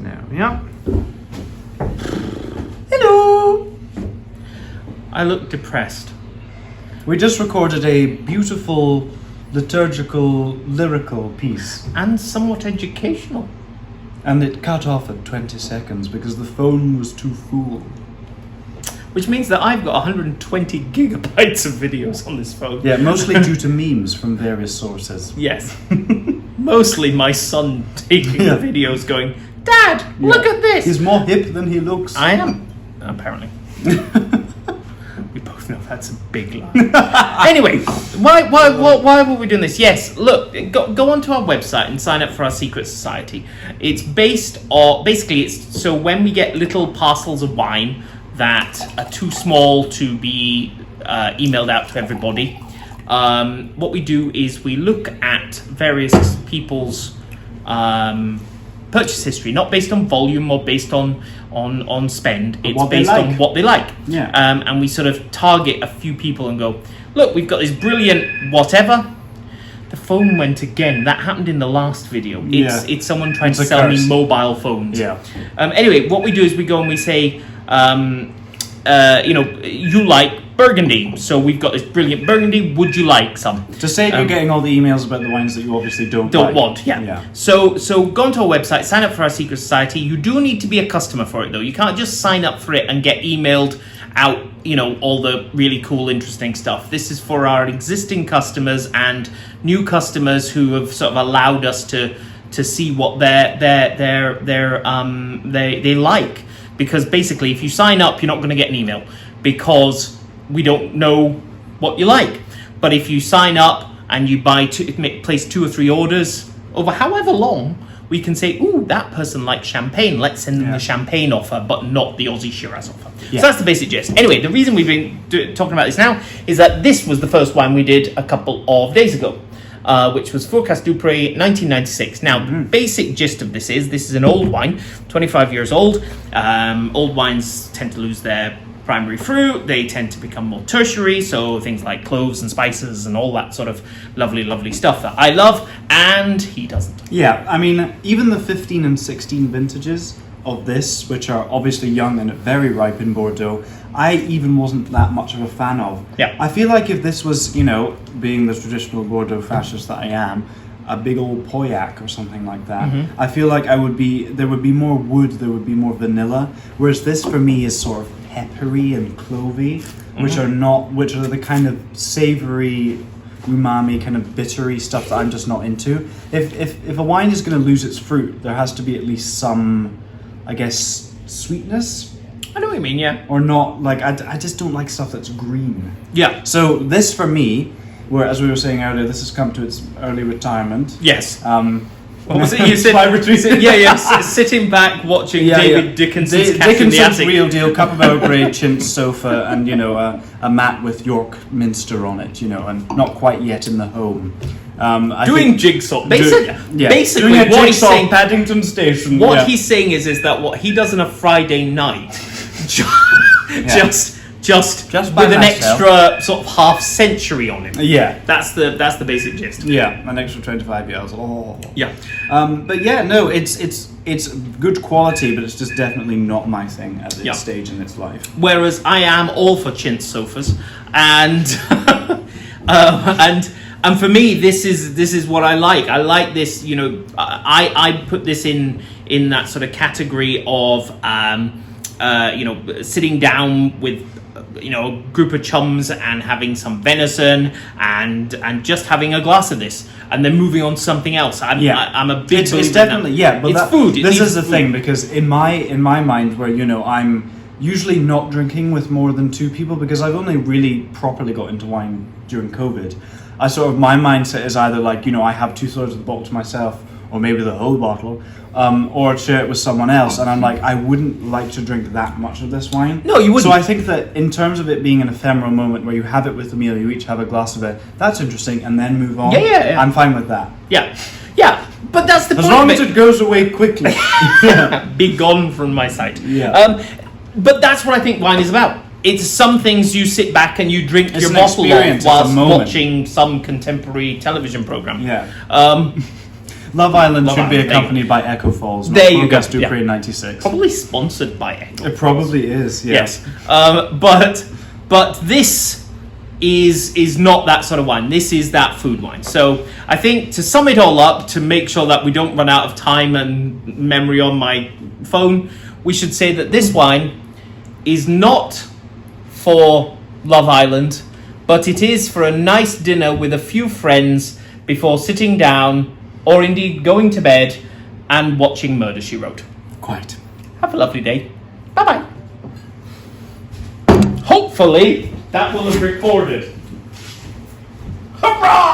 There we are. Hello! I look depressed. We just recorded a beautiful, liturgical, lyrical piece. And somewhat educational. And it cut off at 20 seconds because the phone was too full. Which means that I've got 120 gigabytes of videos on this phone. Yeah, mostly due to memes from various sources. Yes. Mostly my son taking Yeah. the videos going, Dad, look at this! He's more hip than he looks. I am, apparently. We both know that's a big lie. Anyway, why were we doing this? Yes, look, go onto our website and sign up for our secret society. It's based on, basically, it's so when we get little parcels of wine that are too small to be emailed out to everybody, what we do is we look at various people's purchase history, not based on volume or based on spend. It's based on what they like. Yeah. And we sort of target a few people and go, look, we've got this brilliant whatever. The phone went again. That happened in the last video. It's someone trying to sell me mobile phones. Yeah. Anyway, what we do is we go and we say, you like Burgundy, so we've got this brilliant Burgundy. Would you like some? To save you getting all the emails about the wines that you obviously don't want. Yeah. So go onto our website, sign up for our secret society. You do need to be a customer for it, though. You can't just sign up for it and get emailed out, all the really cool, interesting stuff. This is for our existing customers and new customers who have sort of allowed us to see what they like. Because basically, if you sign up, you're not going to get an email because we don't know what you like. But if you sign up and you place 2 or 3 orders over however long, we can say, ooh, that person likes champagne. Let's send them the champagne offer, but not the Aussie Shiraz offer. Yeah. So that's the basic gist. Anyway, the reason we've been talking about this now is that this was the first wine we did a couple of days ago, which was Forecast Dupre 1996. Now, the basic gist of this is an old wine, 25 years old. Old wines tend to lose their primary fruit. They tend to become more tertiary, so things like cloves and spices and all that sort of lovely, lovely stuff that I love, and he doesn't. Yeah, I mean, even the 15 and 16 vintages of this, which are obviously young and very ripe in Bordeaux, I even wasn't that much of a fan of. Yeah. I feel like if this was, being the traditional Bordeaux fascist that I am, a big old Pauillac or something like that, I feel like there would be more wood, there would be more vanilla, whereas this for me is sort of peppery and clovey, which are the kind of savory, umami, kind of bittery stuff that I'm just not into. If a wine is going to lose its fruit, there has to be at least some, I guess, sweetness. I know what you mean, yeah. Or not, like, I just don't like stuff that's green. Yeah. So this for me, where, as we were saying earlier, this has come to its early retirement. Yes. What was it you said? Sitting back watching David Dickinson's Cat in the Attic. Real Deal, cup of Earl Grey, chintz sofa, and a mat with York Minster on it, and not quite yet in the home. Doing jigsaw. Basically, doing a what jigsaw he's saying, Paddington Station. What he's saying is that what he does on a Friday night, just with an extra sort of half century on him. Yeah, that's the basic gist. Yeah, an extra 25 years. Oh. Yeah. But yeah, no, it's good quality, but it's just definitely not my thing at this stage in its life. Whereas I am all for chintz sofas, and and for me, this is what I like. I like this. I put this in that sort of category of sitting down with a group of chums and having some venison and just having a glass of this and then moving on to something else. I'm a big believer. It's definitely but it's food. This is the thing, because in my mind, where I'm usually not drinking with more than 2 people, because I've only really properly got into wine during COVID. My mindset is either like, I have 2/3 of the bottle to myself, or maybe the whole bottle, or share it with someone else. And I'm like, I wouldn't like to drink that much of this wine. No, you wouldn't. So I think that in terms of it being an ephemeral moment where you have it with the meal, you each have a glass of it, that's interesting, and then move on. Yeah. I'm fine with that. Yeah, but that's the point. As long as it goes away quickly. Be gone from my sight. Yeah. But that's what I think wine is about. It's some things you sit back and you drink your bottle of whilst watching some contemporary television program. Yeah. Love Island Love should be Island, accompanied by Echo Falls. There you go, August Ukraine 96. Probably sponsored by Echo. It probably is. Yes. But this is not that sort of wine. This is that food wine. So I think to sum it all up, to make sure that we don't run out of time and memory on my phone, we should say that this wine is not for Love Island, but it is for a nice dinner with a few friends before sitting down, or indeed going to bed and watching Murder, She Wrote. Quite. Have a lovely day. Bye-bye. Hopefully, that will have recorded. Hurrah!